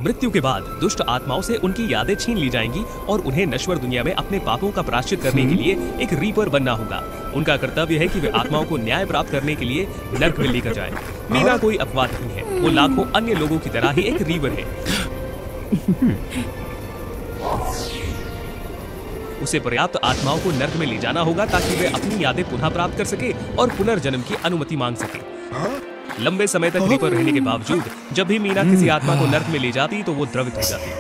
मृत्यु के बाद दुष्ट आत्माओं से उनकी यादें छीन ली जाएंगी और उन्हें नश्वर दुनिया में अपने पापों का प्रायश्चित करने के लिए एक रीपर बनना होगा। उनका कर्तव्य है कि वे आत्माओं को न्याय प्राप्त करने के लिए नर्क में लेकर जाएं। मीना कोई अपवाद नहीं है, वो लाखों अन्य लोगों की तरह ही एक रीपर है। उसे पर्याप्त आत्माओं को नर्क में ले जाना होगा ताकि वे अपनी यादें पुनः प्राप्त कर सके और पुनर्जन्म की अनुमति मांग सके। लंबे समय तक रीपर रहने के बावजूद जब भी मीना किसी आत्मा को नर्क में ले जाती तो वो द्रवित हो जाती।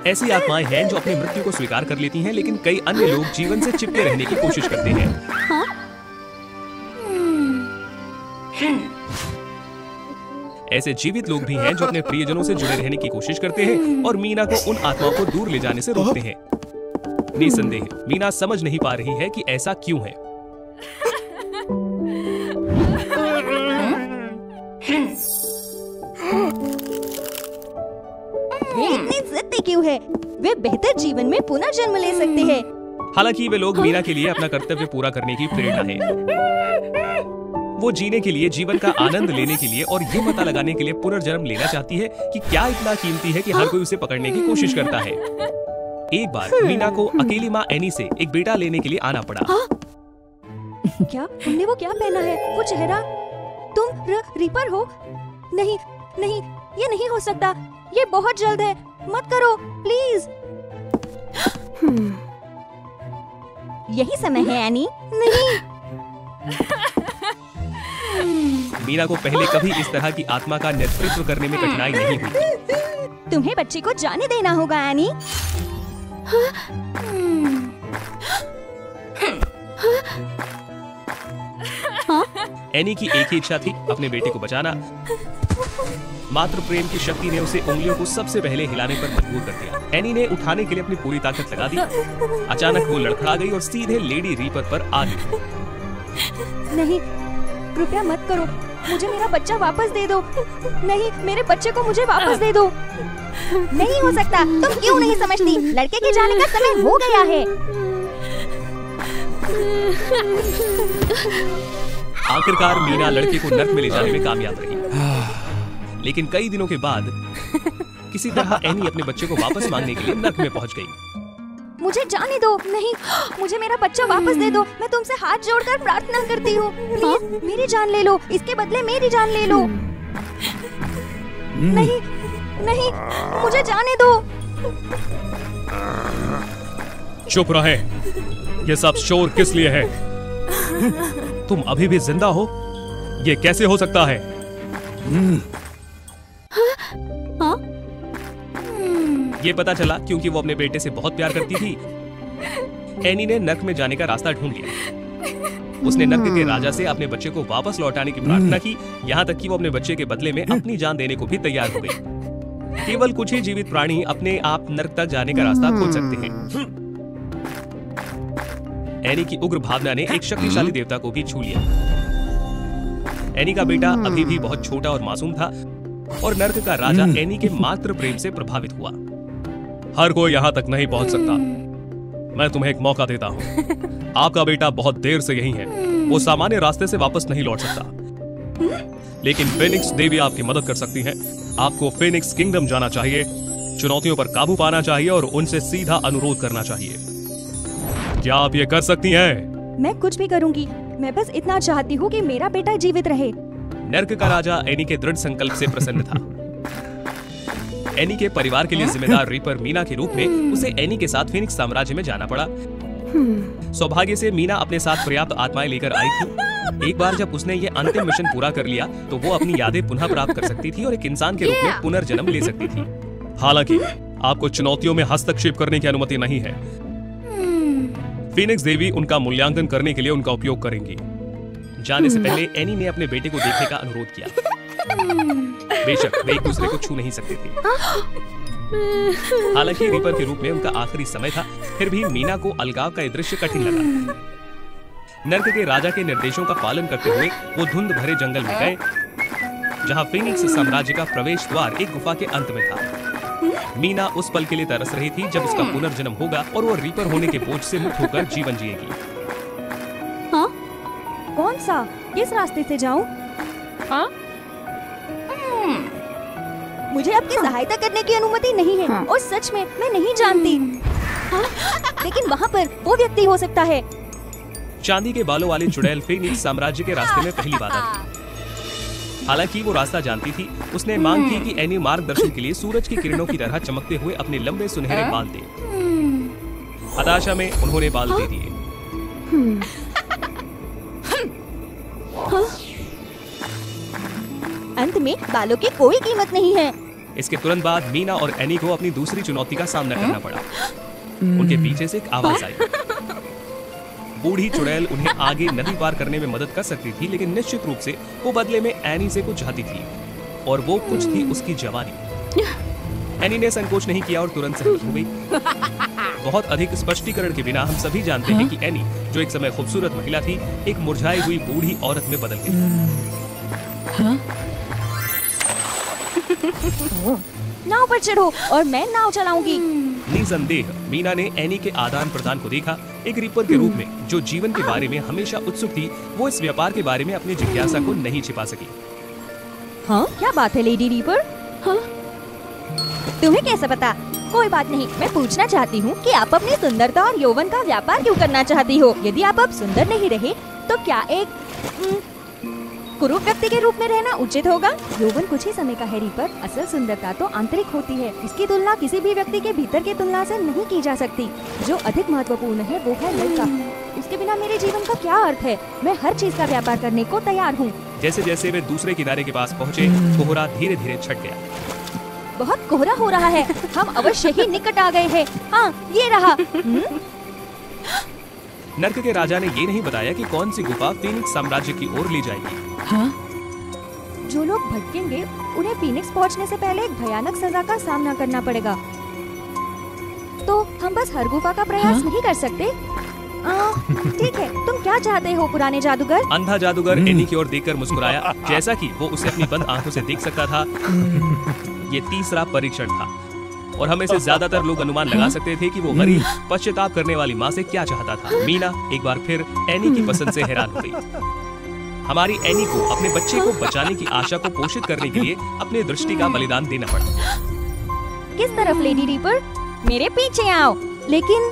ऐसी आत्माएं हैं जो अपनी मृत्यु को स्वीकार कर लेती हैं, लेकिन कई अन्य लोग जीवन से चिपके रहने की कोशिश करते हैं। ऐसे जीवित लोग भी हैं जो अपने प्रियजनों से जुड़े रहने की कोशिश करते हैं और मीना को उन आत्माओं को दूर ले जाने से रोकते हैं। निसंदेह मीना समझ नहीं पा रही है कि ऐसा क्यों है। वे इतने जिद्दी क्यों है? वे बेहतर जीवन में पुनर्जन्म ले सकते हैं। हालांकि वे लोग मीना के लिए अपना कर्तव्य पूरा करने की प्रेरणा है। वो जीने के लिए, जीवन का आनंद लेने के लिए और ये पता लगाने के लिए पुनर्जन्म लेना चाहती है कि क्या इतना कीमती है कि हर कोई उसे पकड़ने की कोशिश करता है। एक बार मीना को अकेली माँ एनी से एक बेटा लेने के लिए आना पड़ा। क्या तुमने वो क्या पहना है? वो चेहरा, तुम रीपर हो? नहीं नहीं, ये नहीं हो सकता। ये बहुत जल्द है, मत करो प्लीज। यही समय है एनी। नहीं। मीना को पहले कभी इस तरह की आत्मा का नेतृत्व करने में कठिनाई नहीं हुई। तुम्हें बच्चे को जाने देना होगा एनी। एनी की एक ही इच्छा थी, अपने बेटे को बचाना। मात्र प्रेम की शक्ति ने उसे उंगलियों को सबसे पहले हिलाने पर मजबूर कर दिया। एनी ने उठाने के लिए अपनी पूरी ताकत लगा दी। अचानक वो लड़खड़ा गई और सीधे लेडी रीपर पर आ गई। नहीं, कृपया मत करो। मुझे मेरा बच्चा वापस दे दो। नहीं, मेरे बच्चे को मुझे वापस दे दो। नहीं हो सकता। तुम क्यों नहीं समझती? लड़के के जाने का समय हो गया है। आखिरकार मीना लड़के को नर्क में ले जाने में कामयाब रही। लेकिन कई दिनों के बाद किसी तरह एनी अपने बच्चे को वापस मांगने के लिए नर्क में पहुंच गई। मुझे जाने दो। नहीं, मुझे मेरा बच्चा वापस दे दो। मैं तुमसे हाथ जोड़कर प्रार्थना करती हूँ। प्लीज मेरी जान ले लो। इसके बदले मेरी जान ले लो। नहीं नहीं, मुझे जाने दो। चुप रहे। ये सब शोर किस लिए है? तुम अभी भी जिंदा हो? ये कैसे हो सकता है? ये पता चला क्योंकि वो अपने बेटे से बहुत प्यार करती थी। एनी ने नर्क में जाने का रास्ता ढूंढ लिया। उसने नर्क के राजा से अपने बच्चे को वापस लौटाने की प्रार्थना की, यहाँ तक कि वो अपने बच्चे के बदले में अपनी जान देने को भी तैयार हो गई। केवल कुछ ही जीवित प्राणी अपने आप नर्क तक जाने का रास्ता खोज सकते हैं। एनी की उग्र भावना ने एक शक्तिशाली देवता को भी छू लिया। एनी का बेटा अभी भी बहुत छोटा और मासूम था और नर्क का राजा एनी के मात्र प्रेम से प्रभावित हुआ। हर कोई यहाँ तक नहीं पहुँच सकता। मैं तुम्हें एक मौका देता हूँ। आपका बेटा बहुत देर से यही है। वो सामान्य रास्ते से वापस नहीं लौट सकता। लेकिन फेनिक्स देवी आपकी मदद कर सकती है। आपको फेनिक्स किंगडम जाना चाहिए, चुनौतियों पर काबू पाना चाहिए और उनसे सीधा अनुरोध करना चाहिए। क्या आप ये कर सकती हैं? मैं कुछ भी करूंगी। मैं बस इतना चाहती हूँ कि मेरा बेटा जीवित रहे। नर्क का राजा एनी के दृढ़ संकल्प से प्रसन्न था। एनी के परिवार के लिए जिम्मेदार रीपर मीना के रूप में उसे एनी के साथ फेनिक्स साम्राज्य में जाना पड़ा। सौभाग्य से मीना अपने साथ पर्याप्त आत्माएं लेकर आई थी। एक बार जब उसने ये अंतिम मिशन पूरा कर लिया तो वो अपनी यादें पुनः प्राप्त कर सकती थी और एक इंसान के रूप में पुनर्जन्म ले सकती थी। हालांकि आपको चुनौतियों में हस्तक्षेप करने की अनुमति नहीं है। फीनिक्स देवी उनका मूल्यांकन करने के लिए उनका उपयोग करेंगी। जाने से पहले एनी ने अपने बेटे को देखने का अनुरोध किया। बेशक वे एक दूसरे को छू नहीं सकते थे। हालांकि रीपर के रूप में उनका आखिरी समय था, फिर भी मीना को अलगाव का दृश्य कठिन लगा। नर्क के राजा के निर्देशों का पालन करते हुए वो धुंध भरे जंगल में गए, जहां फीनिक्स साम्राज्य का प्रवेश द्वार एक गुफा के अंत में था। मीना उस पल के लिए तरस रही थी जब उसका पुनर्जन्म होगा और वो रीपर होने के बोझ से मुक्त होकर जीवन जिएगी। कौन सा? किस रास्ते से जाऊं? हाँ? मुझे आपकी सहायता करने की अनुमति नहीं है और सच में मैं नहीं जानती। लेकिन वहाँ पर वो व्यक्ति हो सकता है। चांदी के बालों वाली चुड़ैल फिनिक्स साम्राज्य के रास्ते में पहली बार आई। हालांकि वो रास्ता जानती थी, उसने मांग की कि एनी मार्गदर्शन के लिए सूरज की किरणों की तरह चमकते हुए अपने लंबे सुनहरे बाल दे। हताशा में उन्होंने बाल दे दिए। अंत में बालों की कोई कीमत नहीं है। इसके तुरंत बाद मीना और एनी को अपनी दूसरी चुनौती का सामना करना पड़ा। उनके पीछे से एक आवाज आई। बूढ़ी चुड़ैल उन्हें आगे नदी पार करने में मदद कर सकती थी, लेकिन निश्चित रूप से वो बदले में एनी से कुछ चाहती थी, और वो कुछ थी उसकी जवानी। एनी ने संकोच नहीं किया और तुरंत सहमत हो गई। बहुत अधिक स्पष्टीकरण के बिना हम सभी जानते हैं कि एनी, जो एक समय खूबसूरत महिला थी, एक मुरझाई हुई बूढ़ी औरत में बदल गई। नाव पर चढ़ो और मैं नाव चलाऊंगी। निसंदेह मीना ने एनी के आदान प्रदान को देखा। एक रीपर के रूप में जो जीवन के बारे में हमेशा उत्सुक थी, वो इस व्यापार के बारे में अपनी जिज्ञासा को नहीं छिपा सकी। हाँ, क्या बात है लेडी रीपर? हाँ? तुम्हें कैसे पता? कोई बात नहीं, मैं पूछना चाहती हूँ कि आप अपनी सुंदरता और यौवन का व्यापार क्यों करना चाहती हो? यदि आप अब सुंदर नहीं रहे तो क्या एक कुरूप व्यक्ति के रूप में रहना उचित होगा? यौवन कुछ ही समय का है रीपर। असल सुंदरता तो आंतरिक होती है। इसकी तुलना किसी भी व्यक्ति के भीतर की तुलना से नहीं की जा सकती। जो अधिक महत्वपूर्ण है वो है लड़का। उसके बिना मेरे जीवन का क्या अर्थ है? मैं हर चीज का व्यापार करने को तैयार हूँ। जैसे जैसे वे दूसरे किनारे के पास पहुँचे, कोहरा धीरे धीरे छट गया। बहुत कोहरा हो रहा है। हम अवश्य ही निकट आ गए हैं। हाँ, ये रहा। नर्क के राजा ने ये नहीं बताया कि कौन सी गुफा फीनिक्स साम्राज्य की ओर ले जाएगी। हाँ? जो लोग भटकेंगे उन्हें फीनिक्स पहुंचने से पहले एक भयानक सजा का सामना करना पड़ेगा। तो हम बस हर गुफा का प्रयास नहीं कर सकते। ठीक है, तुम क्या चाहते हो पुराने जादूगर? अंधा जादूगर एनी की ओर देखकर मुस्कुराया, जैसा कि वो उसे अपनी बंद आंखों से देख सकता था। ये तीसरा परीक्षण था और हमें से ज्यादातर लोग अनुमान लगा सकते थे कि वो गरीब पश्चाताप करने वाली माँ से क्या चाहता था। मीना एक बार फिर एनी की पसंद से हैरान हो गई। हमारी एनी को अपने बच्चे को बचाने की आशा को पोषित करने के लिए अपनी दृष्टि का बलिदान देना पड़ा। किस तरफ लेडी रीपर? मेरे पीछे आओ। लेकिन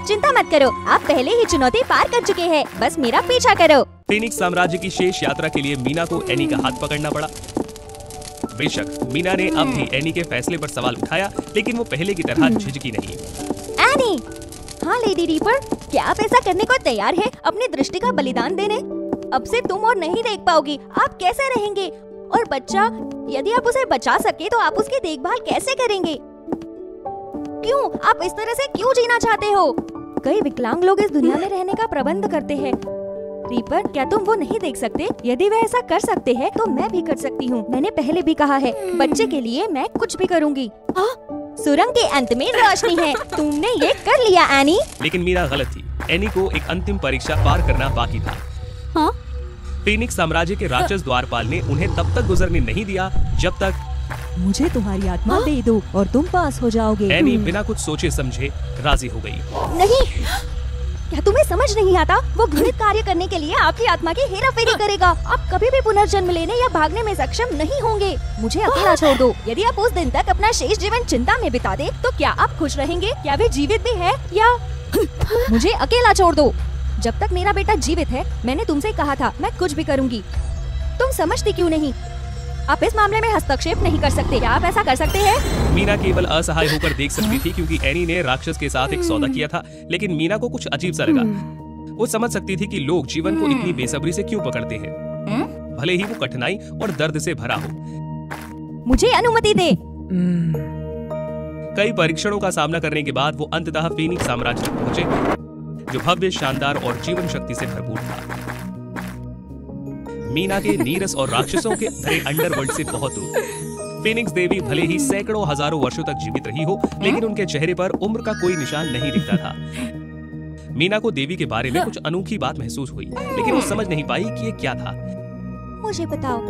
चिंता मत करो, आप पहले ही चुनौती पार कर चुके हैं। बस मेरा पीछा करो। फीनिक्स साम्राज्य की शेष यात्रा के लिए मीना को एनी का हाथ पकड़ना पड़ा। बेशक मीना ने अब भी एनी के फैसले पर सवाल उठाया, लेकिन वो पहले की तरह झिझकी नहीं। एनी! हाँ लेडी रीपर, क्या आप ऐसा करने को तैयार है? अपनी दृष्टि का बलिदान देने? अब से तुम और नहीं देख पाओगी। आप कैसे रहेंगे? और बच्चा, यदि आप उसे बचा सके तो आप उसकी देखभाल कैसे करेंगे? क्यों? आप इस तरह से क्यों जीना चाहते हो? कई विकलांग लोग इस दुनिया में रहने का प्रबंध करते हैं। रीपर, क्या तुम वो नहीं देख सकते? यदि वे ऐसा कर सकते हैं तो मैं भी कर सकती हूँ। मैंने पहले भी कहा है, बच्चे के लिए मैं कुछ भी करूँगी। सुरंग के अंत में रोशनी है। तुमने ये कर लिया एनी। लेकिन मीना गलत थी। एनी को एक अंतिम परीक्षा पार करना बाकी था। हाँ? फीनिक्स साम्राज्य के राक्षस द्वारपाल ने उन्हें तब तक गुजरने नहीं दिया जब तक मुझे तुम्हारी आत्मा दे दो और तुम पास हो जाओगे। एनी बिना कुछ सोचे समझे राजी हो गई। नहीं, क्या तुम्हें समझ नहीं आता? वो घृणित कार्य करने के लिए आपकी आत्मा की हेराफेरी करेगा। आप कभी भी पुनर्जन्म लेने या भागने में सक्षम नहीं होंगे। मुझे अकेला छोड़ दो। यदि आप उस दिन तक अपना शेष जीवन चिंता में बिता दे तो क्या आप खुश रहेंगे? क्या वे जीवित भी है या? मुझे अकेला छोड़ दो। जब तक मेरा बेटा जीवित है, मैंने तुमसे कहा था मैं कुछ भी करूंगी। तुम समझती क्यों नहीं? आप इस मामले में हस्तक्षेप नहीं कर सकते। क्या आप ऐसा कर सकते हैं? मीना केवल असहाय होकर देख सकती थी, क्योंकि एनी ने राक्षस के साथ एक सौदा किया था। लेकिन मीना को कुछ अजीब सा लगा। वो समझ सकती थी कि लोग जीवन को इतनी बेसब्री से क्यों पकड़ते हैं, भले ही वो कठिनाई और दर्द से भरा हो। मुझे अनुमति दे। कई परीक्षणों का सामना करने के बाद वो अंततः फीनिक्स साम्राज्य तक पहुंचे, जो भव्य, शानदार और जीवन शक्ति से भरपूर था। मीना के नीरस और राक्षसों के भरे अंडरवर्ल्ड से बहुत दूर। फीनिक्स देवी भले ही सैकड़ों हजारों वर्षों तक जीवित रही हो, लेकिन उनके चेहरे पर उम्र का कोई निशान नहीं दिखता था। मीना को देवी के बारे में कुछ अनोखी बात महसूस हुई, लेकिन वो समझ नहीं पाई कि ये क्या था। मुझे बताओ,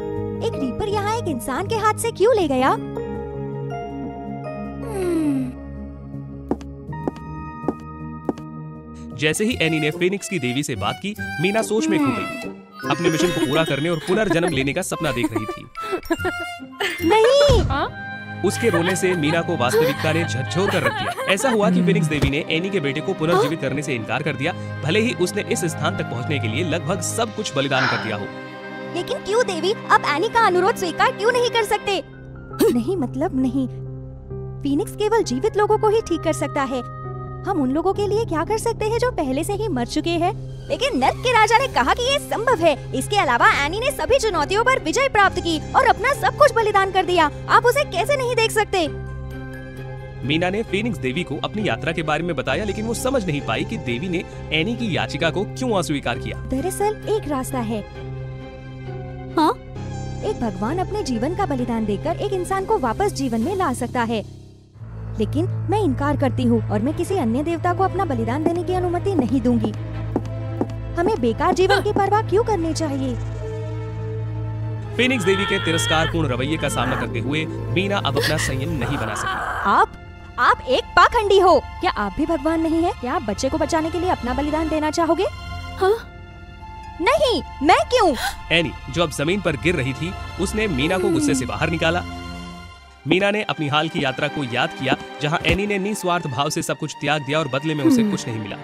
एक रीपर यहाँ एक इंसान के हाथ से क्यों ले गया? जैसे ही एनी ने फिनिक्स की देवी से बात की, मीना सोच में खो गई। अपने मिशन को पूरा करने और पुनर्जन्म लेने का सपना देख रही थी। नहीं। उसके रोने से मीना को वास्तविकता ने झकझोर कर रख दिया। ऐसा हुआ कि फिनिक्स देवी ने एनी के बेटे को पुनर्जीवित करने से इनकार कर दिया, भले ही उसने इस स्थान तक पहुंचने के लिए लगभग सब कुछ बलिदान कर दिया हो। लेकिन क्यों देवी, आप एनी का अनुरोध स्वीकार क्यों नहीं कर सकते? नहीं मतलब नहीं, फीनिक्स केवल जीवित लोगों को ही ठीक कर सकता है। हम उन लोगों के लिए क्या कर सकते हैं जो पहले से ही मर चुके हैं? लेकिन नर्क के राजा ने कहा कि ये संभव है। इसके अलावा एनी ने सभी चुनौतियों पर विजय प्राप्त की और अपना सब कुछ बलिदान कर दिया। आप उसे कैसे नहीं देख सकते? मीना ने फीनिक्स देवी को अपनी यात्रा के बारे में बताया, लेकिन वो समझ नहीं पाई कि देवी ने एनी की याचिका को क्यों अस्वीकार किया। दरअसल एक रास्ता है। हाँ? एक भगवान अपने जीवन का बलिदान देकर एक इंसान को वापस जीवन में ला सकता है, लेकिन मैं इनकार करती हूँ और मैं किसी अन्य देवता को अपना बलिदान देने की अनुमति नहीं दूंगी। हमें बेकार जीवन की परवाह क्यों करनी चाहिए? फीनिक्स देवी के तिरस्कारपूर्ण रवैये का सामना करते हुए मीना अब अपना संयम नहीं बना सकी। आप एक पाखंडी हो। क्या आप भी भगवान नहीं है? क्या आप बच्चे को बचाने के लिए अपना बलिदान देना चाहोगे? हाँ? नहीं, मैं क्यों? एनी, जो अब जमीन पर गिर रही थी, उसने मीना को गुस्से से बाहर निकाला। मीना ने अपनी हाल की यात्रा को याद किया, जहां एनी ने निस्वार्थ भाव से सब कुछ त्याग दिया और बदले में उसे कुछ नहीं मिला।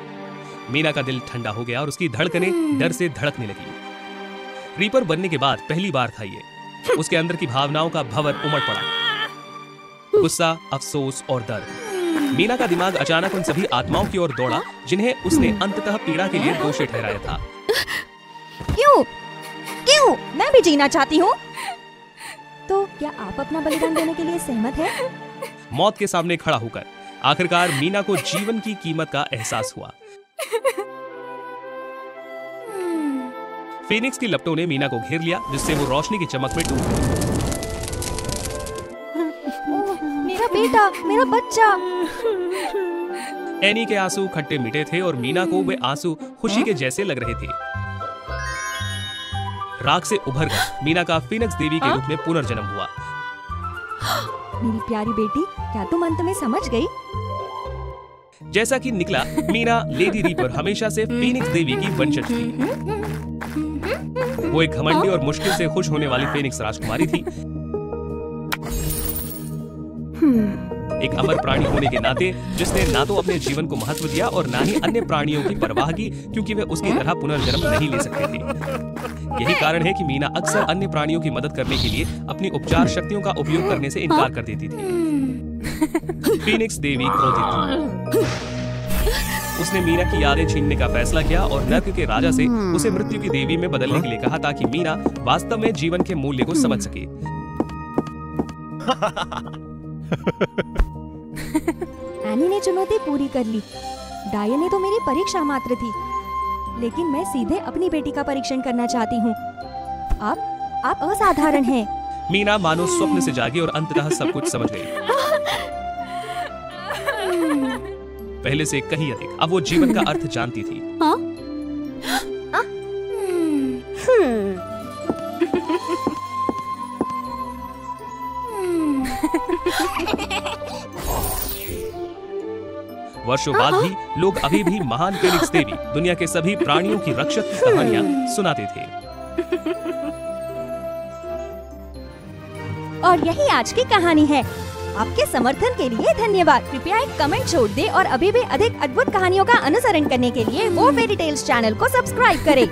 मीना का दिल ठंडा हो गया और उसकी धड़कनें डर से धड़कने लगी। रीपर बनने के बाद पहली बार था ये। उसके अंदर की भावनाओं का भंवर उमड़ पड़ा, गुस्सा, अफसोस और दर्द। मीना का दिमाग अचानक उन सभी आत्माओं की ओर दौड़ा जिन्हें उसने अंततः पीड़ा के लिए दोषी ठहराया था। क्यों? क्यों? मैं भी जीना चाहती हूँ। तो क्या आप अपना बलिदान देने के लिए सहमत हैं? मौत के सामने खड़ा होकर आखिरकार मीना को जीवन की कीमत का एहसास हुआ। फीनिक्स की लपटों ने मीना को घेर लिया, जिससे वो रोशनी की चमक में डूब गई। मेरा बेटा, मेरा बच्चा। एनी के आंसू खट्टे मीठे थे और मीना को वे आंसू खुशी के जैसे लग रहे थे। राख से उभरकर मीना का फीनिक्स देवी के रूप में पुनर्जन्म हुआ। मेरी प्यारी बेटी, क्या तुम अंत में समझ गई? जैसा कि निकला, मीना लेडी रीपर हमेशा से फीनिक्स देवी की वंशज थी। वो एक घमंडी और मुश्किल से खुश होने वाली फीनिक्स राजकुमारी थी। एक अमर प्राणी होने के नाते जिसने ना तो अपने जीवन को महत्व दिया और ना ही अन्य प्राणियों की परवाह की, क्योंकि वे उसकी तरह पुनर्जन्म नहीं ले सकते थे। यही कारण है कि मीना अक्सर अन्य प्राणियों की मदद करने के लिए अपनी उपचार शक्तियों का उपयोग करने से इनकार कर देती थी। फीनिक्स देवी क्रोधित थी। उसने मीना की यादें छीनने का फैसला किया और नर्क के राजा से उसे मृत्यु की देवी में बदलने के लिए कहा, ताकि मीना वास्तव में जीवन के मूल्य को समझ सके। एनी ने चुनौती पूरी कर ली। डायने तो मेरी परीक्षा मात्र थी, लेकिन मैं सीधे अपनी बेटी का परीक्षण करना चाहती हूँ। आप असाधारण हैं। मीना मानो स्वप्न से जागी और अंततः सब कुछ समझ गई। पहले से कहीं अधिक अब वो जीवन का अर्थ जानती थी। वर्षों बाद भी लोग अभी भी महान फीनिक्स देवी, दुनिया के सभी प्राणियों की रक्षक की कहानियां सुनाते थे। और यही आज की कहानी है। आपके समर्थन के लिए धन्यवाद। कृपया एक कमेंट छोड़ दें और अभी भी अधिक अद्भुत कहानियों का अनुसरण करने के लिए वो फेरी टेल्स चैनल को सब्सक्राइब करें।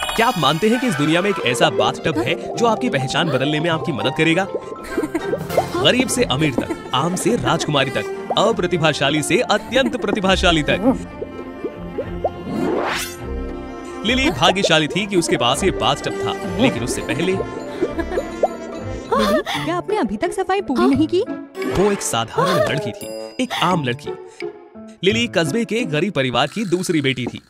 क्या आप मानते हैं कि इस दुनिया में एक ऐसा बाथटब है जो आपकी पहचान बदलने में आपकी मदद करेगा? गरीब से अमीर तक, आम से राजकुमारी तक, अप्रतिभाशाली से अत्यंत प्रतिभाशाली तक। लिली भाग्यशाली थी कि उसके पास ये बाथटब था, लेकिन उससे पहले लिली, क्या आपने अभी तक सफाई पूरी नहीं की? वो एक साधारण लड़की थी, एक आम लड़की। लिली कस्बे के गरीब परिवार की दूसरी बेटी थी।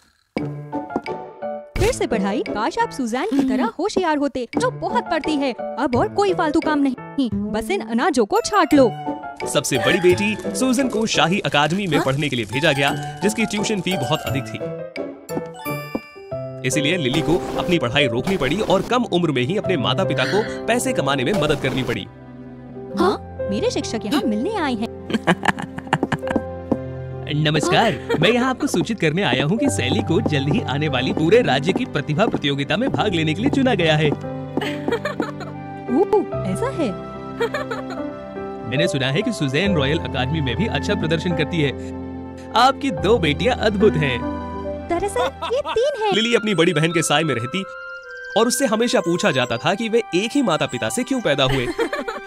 फिर से पढ़ाई? काश आप सुजैन की तरह होशियार होते, जो बहुत पढ़ती है। अब और कोई फालतू काम नहीं, बस इन अनाजों को छांट लो। सबसे बड़ी बेटी सुजन को शाही अकादमी में पढ़ने के लिए भेजा गया, जिसकी ट्यूशन फी बहुत अधिक थी। इसीलिए लिली को अपनी पढ़ाई रोकनी पड़ी और कम उम्र में ही अपने माता पिता को पैसे कमाने में मदद करनी पड़ी। हाँ, मेरे शिक्षक यहाँ मिलने आए हैं। नमस्कार, मैं यहाँ आपको सूचित करने आया हूँ कि सैली को जल्द ही आने वाली पूरे राज्य की प्रतिभा प्रतियोगिता में भाग लेने के लिए चुना गया है। ऐसा है? मैंने सुना है कि सुजैन रॉयल अकादमी में भी अच्छा प्रदर्शन करती है। आपकी 2 बेटियां अद्भुत हैं। दरअसल ये 3 हैं। लिली अपनी बड़ी बहन के साए में रहती और उससे हमेशा पूछा जाता था कि वे एक ही माता पिता से क्यों पैदा हुए,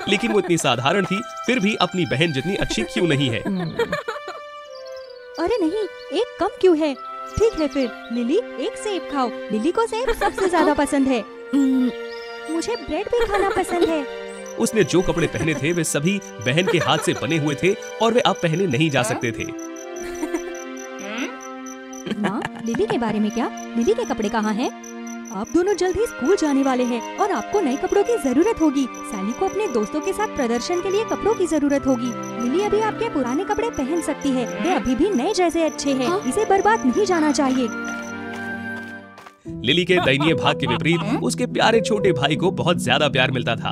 लेकिन वो इतनी साधारण थी, फिर भी अपनी बहन जितनी अच्छी क्यों नहीं है। अरे नहीं, एक कम क्यों है? ठीक है फिर, लिली एक सेब खाओ। लिली को सेब सबसे ज्यादा पसंद है। मुझे ब्रेड भी खाना पसंद है। उसने जो कपड़े पहने थे वे सभी बहन के हाथ से बने हुए थे और वे अब पहने नहीं जा सकते थे। माँ, लिली के बारे में क्या? लिली के कपड़े कहाँ हैं? आप दोनों जल्द ही स्कूल जाने वाले हैं और आपको नए कपड़ों की जरूरत होगी। सैली को अपने दोस्तों के साथ प्रदर्शन के लिए कपड़ों की जरूरत होगी। लिली अभी आपके पुराने कपड़े पहन सकती है। वे अभी भी नए जैसे अच्छे हैं। इसे बर्बाद नहीं जाना चाहिए। लिली के दयनीय भाग के विपरीत उसके प्यारे छोटे भाई को बहुत ज्यादा प्यार मिलता था।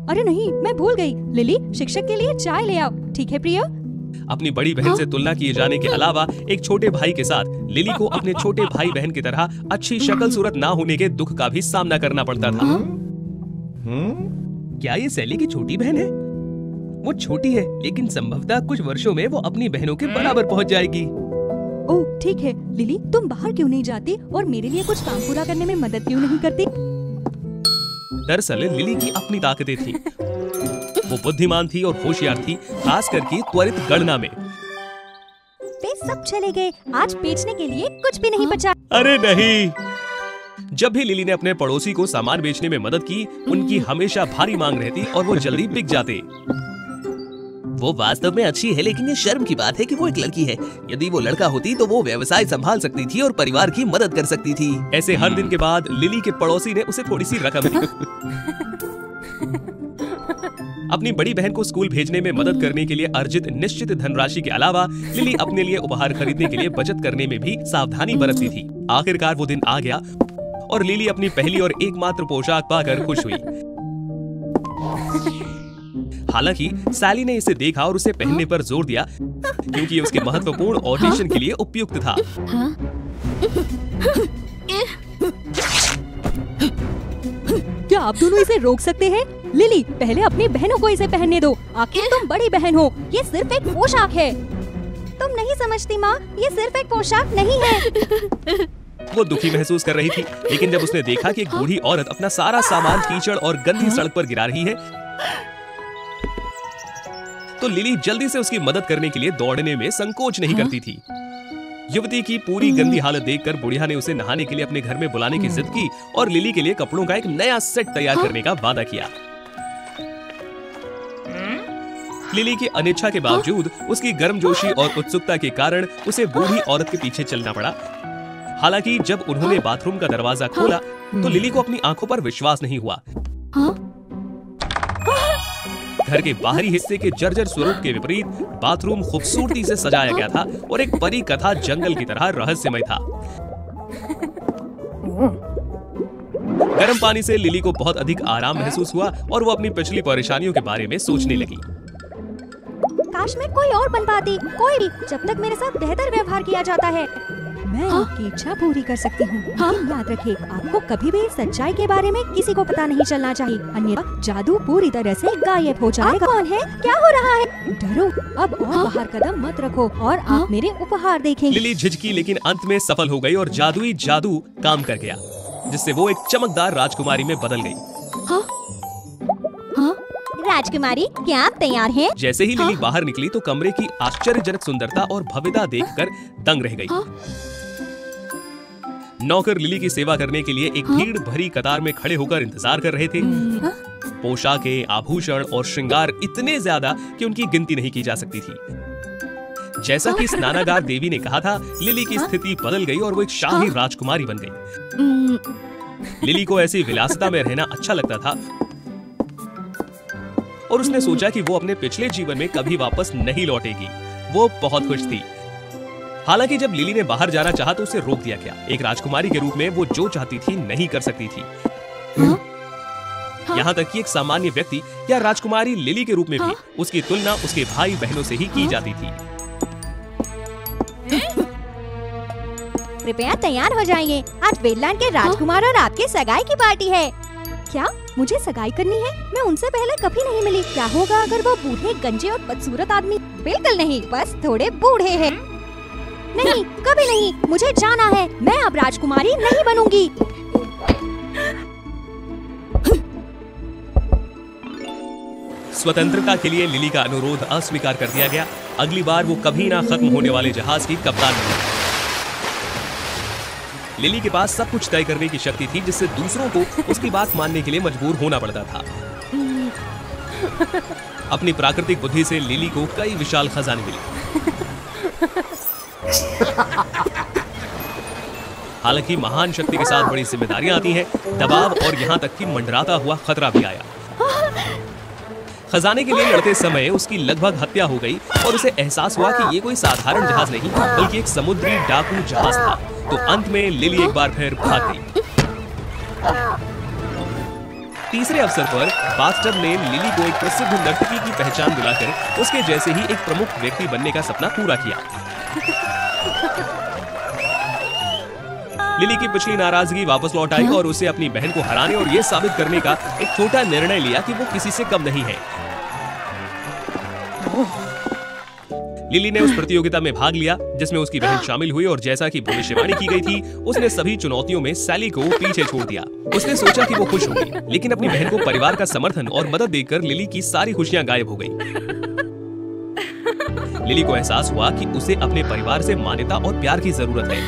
अरे नहीं, मैं भूल गई। लिली, शिक्षक के लिए चाय ले आओ। ठीक है प्रिया? अपनी बड़ी बहन से तुलना किए जाने के अलावा एक छोटे भाई के साथ लिली को अपने छोटे भाई बहन की तरह अच्छी शक्ल सूरत ना होने के दुख का भी सामना करना पड़ता था। क्या ये सैली की छोटी बहन है? वो छोटी है, लेकिन संभवतः कुछ वर्षों में वो अपनी बहनों के बराबर पहुंच जाएगी। ओह ठीक है। लिली, तुम बाहर क्यों नहीं जाती और मेरे लिए कुछ काम पूरा करने में मदद क्यों नहीं करती? दरअसल लिली की अपनी ताकतें थी। वो बुद्धिमान थी और होशियार थी, खास करके त्वरित गणना में। वे सब चले गए। आज बेचने के लिए कुछ भी नहीं बचा। अरे नहीं! जब भी लिली ने अपने पड़ोसी को सामान बेचने में मदद की, उनकी हमेशा भारी मांग रहती और वो जल्दी बिक जाते। वो वास्तव में अच्छी है, लेकिन ये शर्म की बात है कि वो एक लड़की है। यदि वो लड़का होती तो वो व्यवसाय संभाल सकती थी और परिवार की मदद कर सकती थी। ऐसे हर दिन के बाद लिली के पड़ोसी ने उसे थोड़ी सी रकम दी। अपनी बड़ी बहन को स्कूल भेजने में मदद करने के लिए अर्जित निश्चित धनराशि के अलावा लिली अपने लिए उपहार खरीदने के लिए बचत करने में भी सावधानी बरतती थी। आखिरकार वो दिन आ गया और लिली अपनी पहली और एकमात्र पोशाक पाकर खुश हुई। हालांकि सैली ने इसे देखा और उसे पहनने पर जोर दिया, क्योंकि उसके महत्वपूर्ण ऑडिशन के लिए उपयुक्त था। क्या आप दोनों इसे रोक सकते हैं? लिली, पहले अपनी बहनों को इसे पहनने दो। आखिर तुम बड़ी बहन हो। ये सिर्फ एक पोशाक है। तुम नहीं समझती माँ, ये सिर्फ एक पोशाक नहीं है। वो दुखी महसूस कर रही थी, लेकिन जब उसने देखा कि एक बूढ़ी औरत अपना सारा सामान कीचड़ और गंदी सड़क पर गिरा रही है, तो लिली जल्दी से उसकी मदद करने के लिए दौड़ने में संकोच नहीं करती थी। युवती की पूरी गंदी हालत देखकर बुढ़िया ने उसे नहाने के लिए अपने घर में बुलाने की जिद की और लिली के लिए कपड़ों का एक नया सेट तैयार करने का वादा किया। लिली की अनिच्छा के बावजूद उसकी गर्मजोशी और उत्सुकता के कारण उसे बूढ़ी औरत के पीछे चलना पड़ा। हालांकि जब उन्होंने बाथरूम का दरवाजा खोला तो लिली को अपनी आंखों पर विश्वास नहीं हुआ। घर के बाहरी हिस्से के जर्जर स्वरूप के विपरीत बाथरूम खूबसूरती से सजाया गया था और एक परी कथा जंगल की तरह रहस्यमय था। गर्म पानी से लिली को बहुत अधिक आराम महसूस हुआ और वो अपनी पिछली परेशानियों के बारे में सोचने लगी। काश मैं कोई और बन पाती, कोई भी, जब तक मेरे साथ बेहतर व्यवहार किया जाता है। मैं आपकी इच्छा पूरी कर सकती हूँ। लेकिन याद रखिए, आपको कभी भी सच्चाई के बारे में किसी को पता नहीं चलना चाहिए, अन्यथा जादू पूरी तरह से गायब हो जाएगा। कौन है? क्या हो रहा है? डरो, अब और बाहर कदम मत रखो और आप मेरे उपहार देखेंगे। लिली झिझकी, लेकिन अंत में सफल हो गई और जादुई जादू काम कर गया, जिससे वो एक चमकदार राजकुमारी में बदल गई। राजकुमारी, क्या आप तैयार हैं? जैसे ही लिली बाहर निकली तो कमरे की आश्चर्यजनक सुंदरता और भव्यता देखकर दंग रह गई। नौकर लिली की सेवा करने के लिए एक भीड़ भरी कतार में खड़े होकर इंतजार कर रहे थे। पोशाकें, आभूषण और श्रृंगार इतने ज्यादा कि उनकी गिनती नहीं की जा सकती थी। जैसा कि स्नानागार देवी ने कहा था, लिली की स्थिति बदल गई और वो एक शाही राजकुमारी बन गई। लिली को ऐसी विलासिता में रहना अच्छा लगता था और उसने सोचा कि वो अपने पिछले जीवन में कभी वापस नहीं लौटेगी। वो बहुत खुश थी। हालांकि जब लिली ने बाहर जाना चाहा तो उसे रोक दिया गया। एक राजकुमारी के रूप में वो जो चाहती थी नहीं कर सकती थी। यहाँ तक कि एक सामान्य व्यक्ति या राजकुमारी लिली के रूप में भी उसकी तुलना उसके भाई बहनों से ही की जाती थी। कृपया तैयार हो जाइए, आज वेटलैंड के राजकुमार और आपके सगाई की पार्टी है। क्या मुझे सगाई करनी है? मैं उनसे पहले कभी नहीं मिली। क्या होगा अगर वो बूढ़े, गंजे और बदसूरत आदमी? बिल्कुल नहीं, बस थोड़े बूढ़े हैं। नहीं, कभी नहीं, मुझे जाना है। मैं अब राजकुमारी नहीं बनूंगी। स्वतंत्रता के लिए लिली का अनुरोध अस्वीकार कर दिया गया। अगली बार वो कभी ना खत्म होने वाले जहाज की कप्तान बनी। लिली के पास सब कुछ तय करने की शक्ति थी, जिससे दूसरों को उसकी बात मानने के लिए मजबूर होना पड़ता था। अपनी प्राकृतिक बुद्धि से लिली को कई विशाल खजाने मिले। हालांकि महान शक्ति के साथ बड़ी जिम्मेदारियां आती हैं, दबाव और यहाँ तक कि मंडराता हुआ खतरा भी आया। खजाने के लिए लड़ते समय उसकी लगभग हत्या हो गई और उसे एहसास हुआ कि ये कोई साधारण जहाज नहीं बल्कि एक समुद्री डाकू जहाज था। तो अंत में लिली एक बार फिर भाग गई। तीसरे अवसर पर बाथटब ने लिली को एक प्रसिद्ध नर्तकी की पहचान दिलाकर उसके जैसे ही एक प्रमुख व्यक्ति बनने का सपना पूरा किया। लिली की पिछली नाराजगी वापस लौट आई और उसे अपनी बहन को हराने और ये साबित करने का एक छोटा निर्णय लिया कि वो किसी से कम नहीं है। लिली ने उस प्रतियोगिता में भाग लिया जिसमें उसकी बहन शामिल हुई और जैसा कि भविष्यवाणी की गई थी, उसने सभी चुनौतियों में सैली को पीछे छोड़ दिया। उसने सोचा कि वो खुश होगी, लेकिन अपनी बहन को परिवार का समर्थन और मदद देकर लिली की सारी खुशियां गायब हो गई। लिली को एहसास हुआ कि उसे अपने परिवार से मान्यता और प्यार की जरूरत है।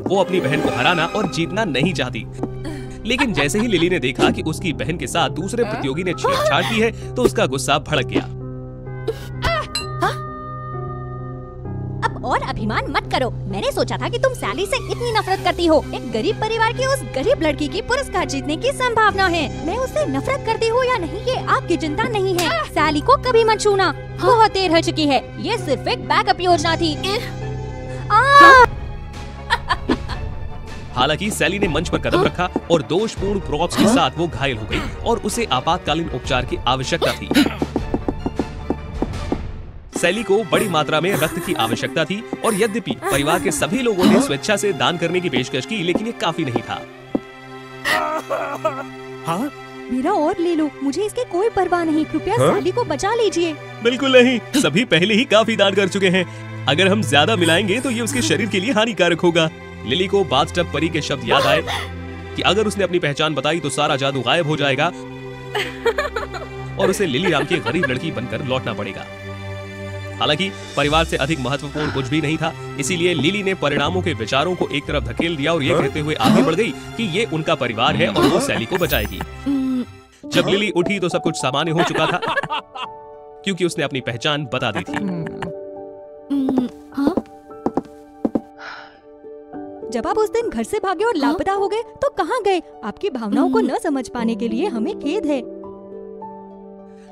वो अपनी बहन को हराना और जीतना नहीं चाहती, लेकिन जैसे ही लिली ने देखा कि उसकी बहन के साथ दूसरे प्रतियोगी ने छेड़छाड़ की है तो उसका गुस्सा भड़क गया। अब और अभिमान मत करो। मैंने सोचा था कि तुम सैली से इतनी नफरत करती हो। एक गरीब परिवार की उस गरीब लड़की की पुरस्कार जीतने की संभावना है। मैं उससे नफरत करती हूँ या नहीं ये आपकी चिंता नहीं है। सैली को कभी मत छूना, बहुत देर हो चुकी है। ये सिर्फ एक बैकअप योजना थी। हालांकि सैली ने मंच पर कदम रखा और दोषपूर्ण प्रॉप्स के साथ वो घायल हो गई और उसे आपातकालीन उपचार की आवश्यकता थी। सैली को बड़ी मात्रा में रक्त की आवश्यकता थी और यद्यपि परिवार के सभी लोगों ने स्वेच्छा से दान करने की पेशकश की, लेकिन ये काफी नहीं था। हाँ? मेरा और ले लो, मुझे इसकी कोई परवाह नहीं। कृपया सैली को बचा लीजिए। बिल्कुल नहीं, सभी पहले ही काफी दान कर चुके हैं। अगर हम ज्यादा मिलाएंगे तो ये उसके शरीर के लिए हानिकारक होगा। लिली को बाथटब परी के शब्द याद आए कि अगर उसने अपनी पहचान बताई तो सारा जादू गायब हो जाएगा और उसे लिली राम की गरीब लड़की बनकर लौटना पड़ेगा। हालांकि परिवार से अधिक महत्वपूर्ण कुछ भी नहीं था, इसीलिए लिली ने परिणामों के विचारों को एक तरफ धकेल दिया और ये कहते हुए आगे बढ़ गई कि ये उनका परिवार है और वो सैली को बचाएगी। जब लिली उठी तो सब कुछ सामान्य हो चुका था क्योंकि उसने अपनी पहचान बता दी थी। जब आप उस दिन घर से भागे और लापता हो गए तो कहाँ गए? आपकी भावनाओं को न समझ पाने के लिए हमें खेद है।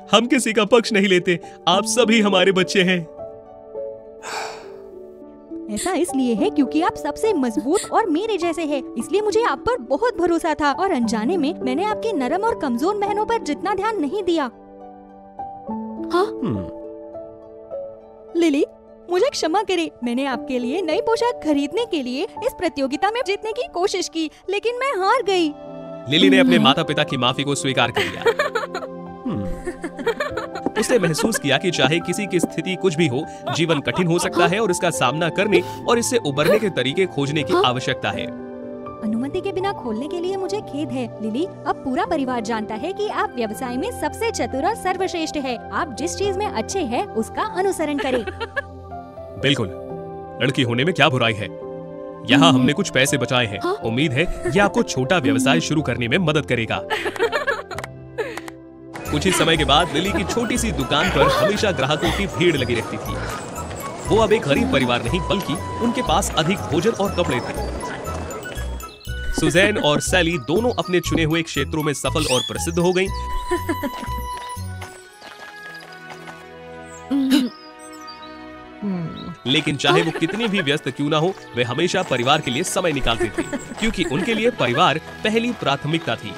हम किसी का पक्ष नहीं लेते, आप सभी हमारे बच्चे हैं। ऐसा इसलिए है क्योंकि आप सबसे मजबूत और मेरे जैसे हैं, इसलिए मुझे आप पर बहुत भरोसा था और अनजाने में मैंने आपकी नरम और कमजोर बहनों पर जितना ध्यान नहीं दिया। हाँ? लिली, मुझे क्षमा करे। मैंने आपके लिए नई पोशाक खरीदने के लिए इस प्रतियोगिता में जीतने की कोशिश की, लेकिन मैं हार गई। लिली ने अपने माता पिता की माफी को स्वीकार कर लिया। उसने महसूस किया कि चाहे किसी की स्थिति कुछ भी हो, जीवन कठिन हो सकता है और इसका सामना करने और इससे उबरने के तरीके खोजने की आवश्यकता है। अनुमति के बिना खोलने के लिए मुझे खेद है लिली। अब पूरा परिवार जानता है कि आप व्यवसाय में सबसे चतुर और सर्वश्रेष्ठ है। आप जिस चीज में अच्छे हैं उसका अनुसरण करें। बिल्कुल, लड़की होने में क्या बुराई है। यहाँ हमने कुछ पैसे बचाए हैं। उम्मीद है ये आपको छोटा व्यवसाय शुरू करने में मदद करेगा। कुछ ही समय के बाद लिली की छोटी सी दुकान पर हमेशा ग्राहकों की भीड़ लगी रहती थी। वो अब एक गरीब परिवार नहीं बल्कि उनके पास अधिक भोजन और कपड़े थे। सुजैन और सैली दोनों अपने चुने हुए क्षेत्रों में सफल और प्रसिद्ध हो गईं। लेकिन चाहे वो कितनी भी व्यस्त क्यों ना हो, वे हमेशा परिवार के लिए समय निकालते थे क्योंकि उनके लिए परिवार पहली प्राथमिकता थी।